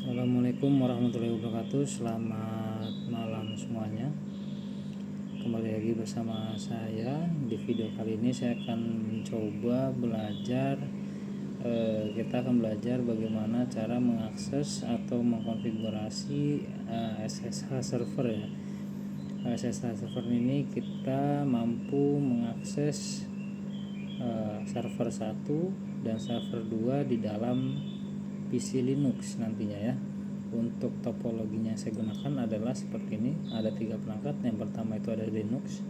Assalamualaikum warahmatullahi wabarakatuh. Selamat malam semuanya. Kembali lagi bersama saya. Di video kali ini saya akan mencoba belajar kita akan belajar bagaimana cara mengakses atau mengkonfigurasi SSH server ya. SSH server ini kita mampu mengakses server 1 dan server 2 di dalam PC Linux nantinya ya. Untuk topologinya yang saya gunakan adalah seperti ini. Ada 3 perangkat. Yang pertama itu ada Linux,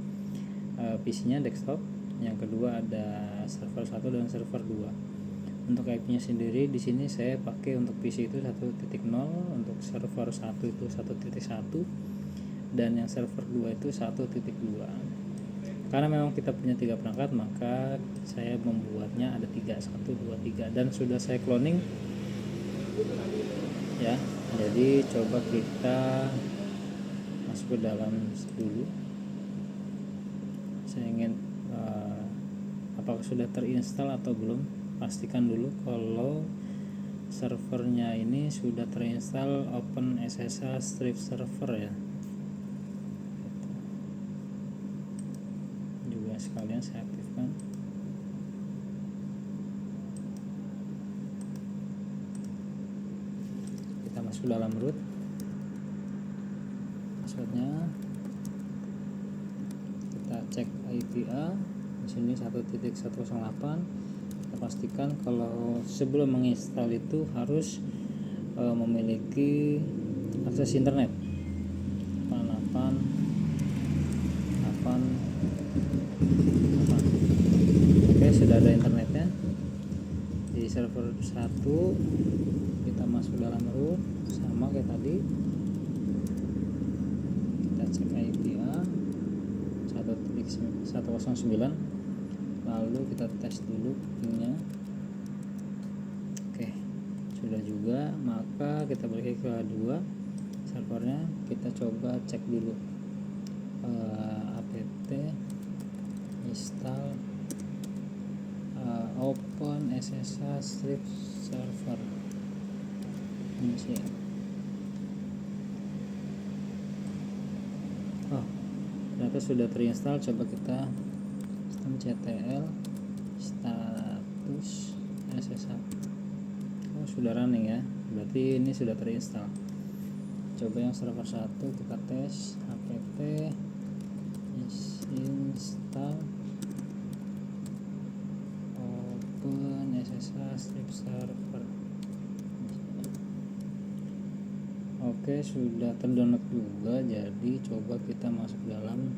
PC-nya desktop. Yang kedua ada server 1 dan server 2. Untuk IP-nya sendiri di sini saya pakai untuk PC itu 1.0, untuk server 1 itu 1.1, dan yang server 2 itu 1.2. Karena memang kita punya 3 perangkat, maka saya membuatnya ada 3, 1, 2, 3, dan sudah saya cloning ya. Jadi coba kita masuk ke dalam dulu. Saya ingin apakah sudah terinstall atau belum. Pastikan dulu kalau servernya ini sudah terinstall OpenSSH strip server ya. Juga sekalian saya aktifkan. Masuk dalam root, passwordnya kita cek IPA di sini 1.108. Kita pastikan kalau sebelum menginstal itu harus memiliki akses internet 88. Oke, sudah ada internetnya di server 1. Kita masuk dalam root sama kayak tadi, kita cek IPA 1.109, lalu kita tes dulu pingnya. Oke, sudah juga, maka kita balik ke kedua servernya. Kita coba cek dulu apt install OpenSSH strip server ini sih. Oh, ternyata sudah terinstall. Coba kita ctl status SSH. Oh, sudah running ya, berarti ini sudah terinstall. Coba yang server 1 kita tes apt install OpenSSH strip server. Oke, sudah terdownload juga. Jadi coba kita masuk dalam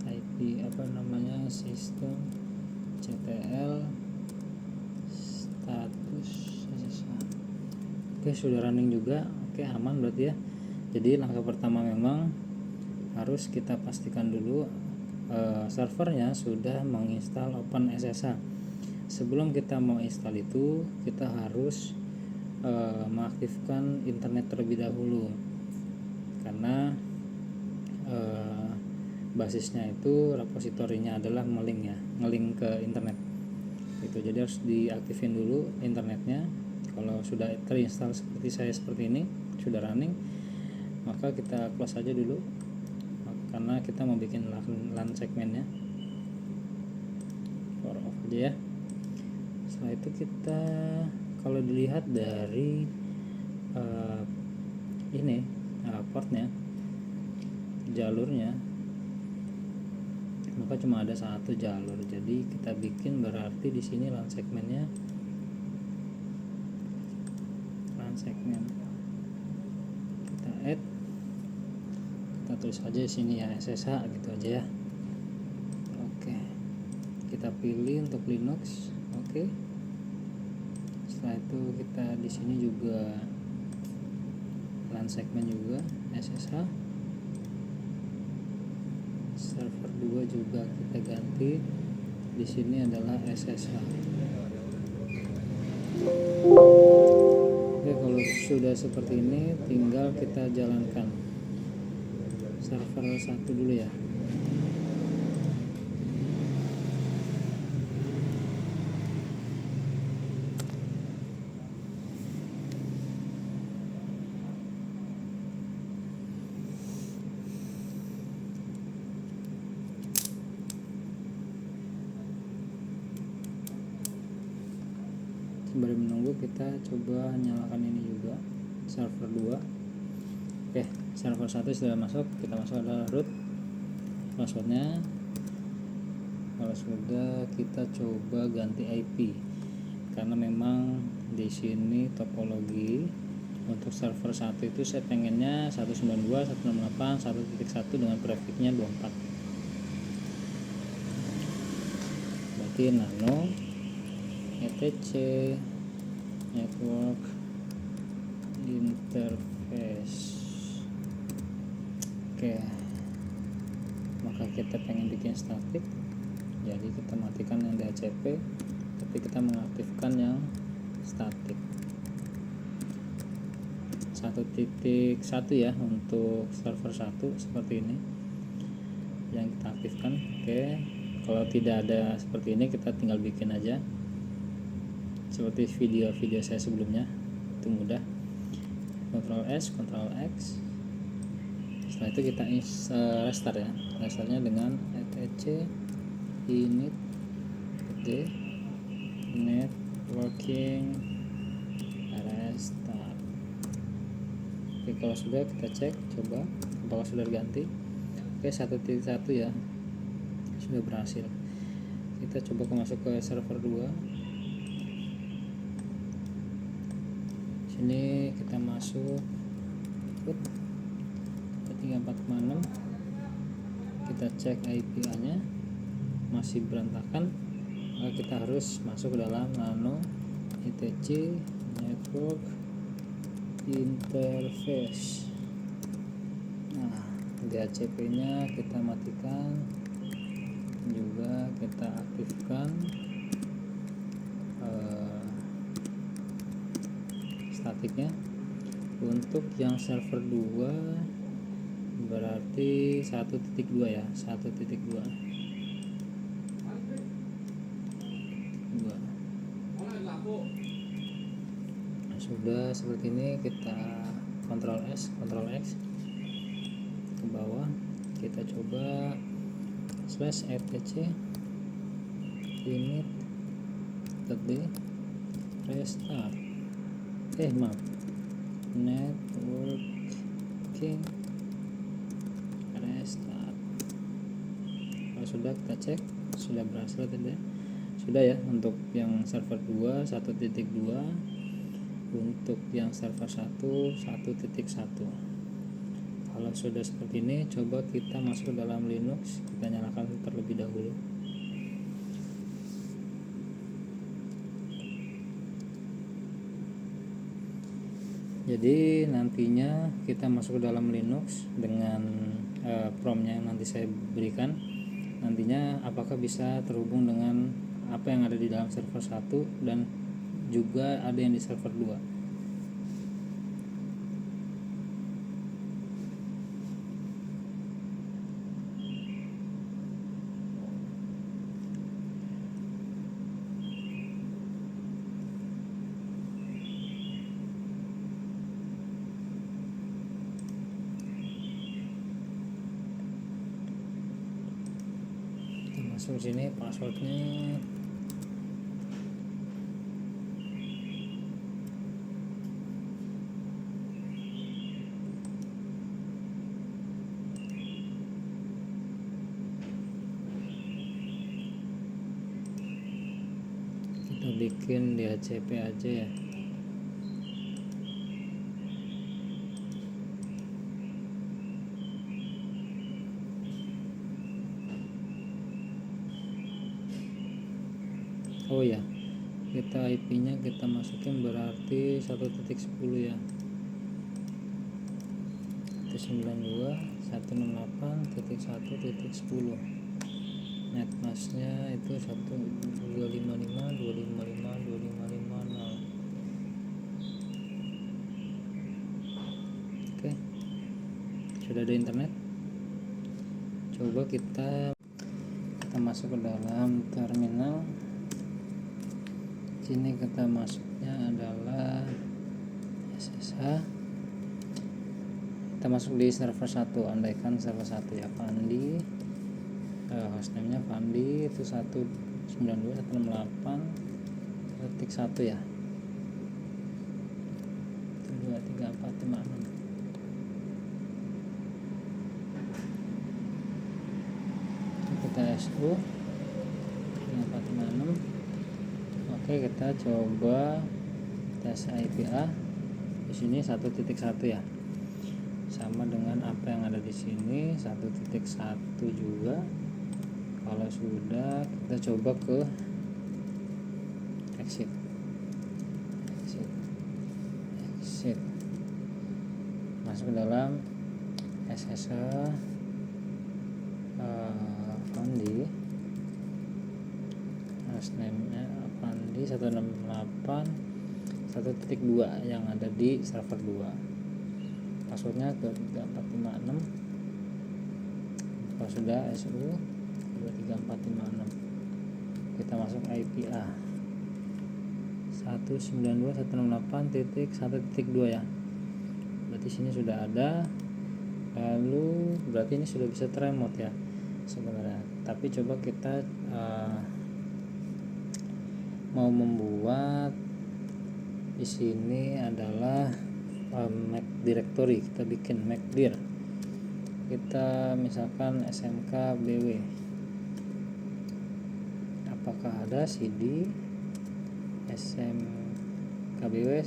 IP sistem ctl status SSH. Oke, sudah running juga. Oke, aman berarti ya. Jadi langkah pertama memang harus kita pastikan dulu servernya sudah menginstal OpenSSH. Sebelum kita mau install itu, kita harus mengaktifkan internet terlebih dahulu, karena basisnya itu repositorinya adalah ngelink ke internet itu. Jadi harus diaktifin dulu internetnya. Kalau sudah terinstall seperti saya seperti ini, sudah running, maka kita close aja dulu, karena kita mau bikin LAN segmennya. Power off aja ya. Setelah itu kita, kalau dilihat dari portnya, jalurnya, maka cuma ada satu jalur. Jadi kita bikin, berarti di sini LAN segmennya, LAN segmen kita add, kita tulis aja di sini ya SSH gitu aja ya. Oke, kita pilih untuk Linux. Oke. Setelah itu kita di sini juga LAN segmen juga SSH. Server 2 juga kita ganti. Di sini adalah SSH. Oke, kalau sudah seperti ini tinggal kita jalankan server 1 dulu ya. Sembari menunggu kita coba nyalakan ini juga, server 2. Oke, server 1 sudah masuk, kita masuk adalah root passwordnya. Kalau sudah, kita coba ganti IP karena memang di sini topologi untuk server 1 itu saya pengennya 192.168.1.1 dengan prefixnya 24. Berarti nano etc network interface. Oke, maka kita pengen bikin statik, jadi kita matikan yang DHCP tapi kita mengaktifkan yang statik. 1.1 ya untuk server 1 seperti ini yang kita aktifkan. Oke, kalau tidak ada seperti ini kita tinggal bikin aja seperti video-video saya sebelumnya, itu mudah. Ctrl S, Ctrl X. Setelah itu kita restart ya, restartnya dengan etc init d networking restart. Oke, kalau sudah kita cek coba apakah sudah diganti. Oke, 1.1 ya sudah berhasil. Kita coba masuk ke server 2. Sini kita masuk ke 3456, kita cek IP nya masih berantakan, maka kita harus masuk ke dalam nano etc network interface. Nah, DHCP nya kita matikan juga, kita aktifkan statiknya. Untuk yang server 2 berarti 1.2 ya, 1.2. Sudah seperti ini, kita Ctrl S, Ctrl X ke bawah, kita coba /etc init d restart networking restart. Kalau sudah kita cek sudah berhasil tidak? Sudah ya untuk yang server 2 1.2, untuk yang server 1.1. Kalau sudah seperti ini, coba kita masuk ke dalam Linux, kita nyalakan terlebih dahulu. Jadi nantinya kita masuk ke dalam Linux dengan promnya yang nanti saya berikan. Nantinya apakah bisa terhubung dengan apa yang ada di dalam server 1 dan juga ada yang di server 2. Masuk sini passwordnya kita bikin di DHCP aja ya. Oh ya, kita IP nya kita masukin berarti 1.10 ya, 92.168.1.10. netmask nya itu 1.255.255.255.0. Oke, sudah ada internet. Coba kita masuk ke dalam terminal. Sini kita masuknya adalah SSH. Kita masuk di server 1, andaikan server 1 ya, Fandi, hostname-nya Fandi itu 192.168.1 ya. kita SU 3456. Oke, kita coba tes IPA. Di sini 1.1 ya, sama dengan apa yang ada di sini, 1.1 juga. Kalau sudah, kita coba ke exit, masuk ke dalam SSH Avandi, hostname-nya Avandi 168.1.2 yang ada di server 2, passwordnya 23456. Kalau sudah SU 23456, kita masuk IPA 192.168.1.2 ya, berarti sini sudah ada. Lalu berarti ini sudah bisa terremote ya sebenarnya, tapi coba kita mau membuat di sini adalah MAC directory. Kita bikin MAC dir, kita misalkan SMK BW. Apakah ada CD SMK BW?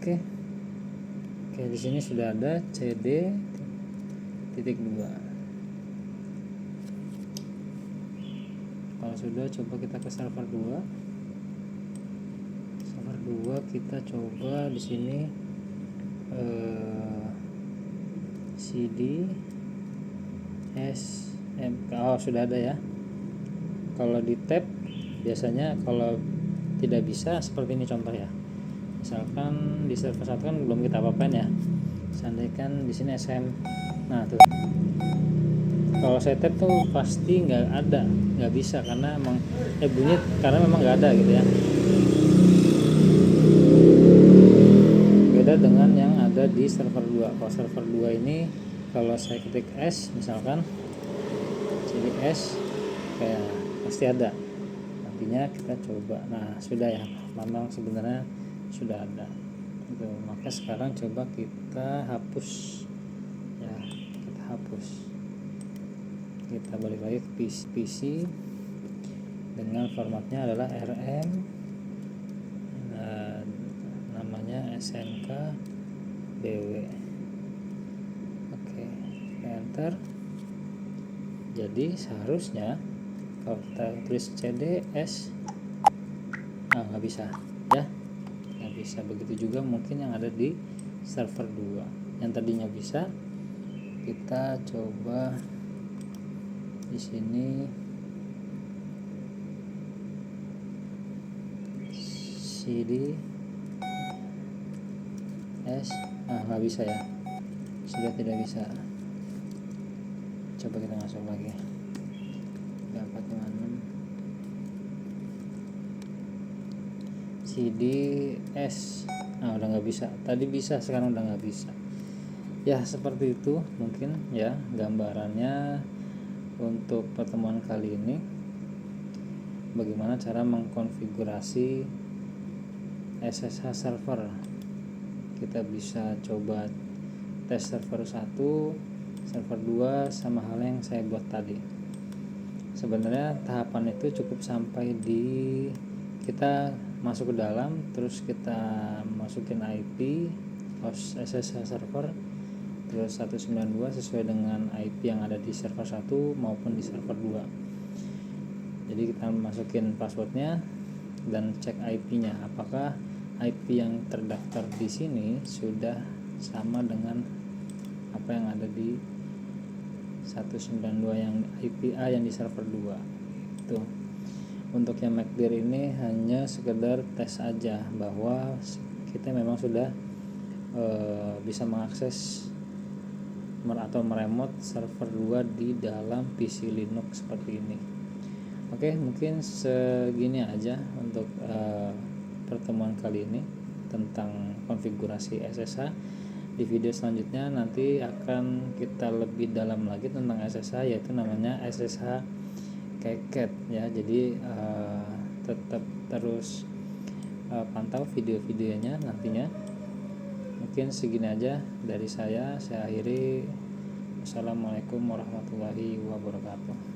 Oke, di sini sudah ada CD titik 2. Kalau sudah, coba kita ke server 2. Server 2 kita coba di sini CD SMK. Oh, sudah ada ya. Kalau di tab biasanya kalau tidak bisa seperti ini contoh ya. Misalkan di server 1 kan belum kita apa-apain ya. Seandainya di sini SM. Nah, tuh. Kalau saya tab tuh pasti nggak bisa karena emang bunyi karena memang nggak ada gitu ya. Beda dengan yang ada di server 2. Kalau server 2 ini kalau saya ketik S misalkan CDS kayak pasti ada. Nantinya kita coba. Nah, sudah ya. Memang sebenarnya sudah ada. Gitu. Maka sekarang coba kita hapus ya, kita hapus. Kita balik lagi ke PC dengan formatnya adalah RM, namanya SMK BW. Oke, enter. Jadi seharusnya kalau kita tulis CDS nggak bisa ya, nggak bisa. Begitu juga mungkin yang ada di server 2 yang tadinya bisa. Kita coba di sini CD S nggak bisa ya, sudah tidak bisa. Coba kita masuk lagi 456 CDS. Udah nggak bisa. Tadi bisa, sekarang udah nggak bisa ya. Seperti itu mungkin ya gambarannya untuk pertemuan kali ini, bagaimana cara mengkonfigurasi SSH server. Kita bisa coba tes server 1, server 2 sama hal yang saya buat tadi. Sebenarnya tahapan itu cukup sampai di kita masuk ke dalam, terus kita masukin IP host SSH server, terus 192 sesuai dengan IP yang ada di server 1 maupun di server 2. Jadi kita masukin passwordnya dan cek IP-nya apakah IP yang terdaftar di sini sudah sama dengan apa yang ada di 192 yang IPA yang di server 2. Tuh. Untuk yang MACdir ini hanya sekedar tes aja bahwa kita memang sudah bisa mengakses atau meremote server 2 di dalam PC Linux seperti ini. Oke, mungkin segini aja untuk pertemuan kali ini tentang konfigurasi SSH. Di video selanjutnya nanti akan kita lebih dalam lagi tentang SSH, yaitu namanya SSH Keket ya. Jadi tetap terus pantau video-videonya nantinya. Mungkin segini aja dari saya akhiri. Assalamualaikum warahmatullahi wabarakatuh.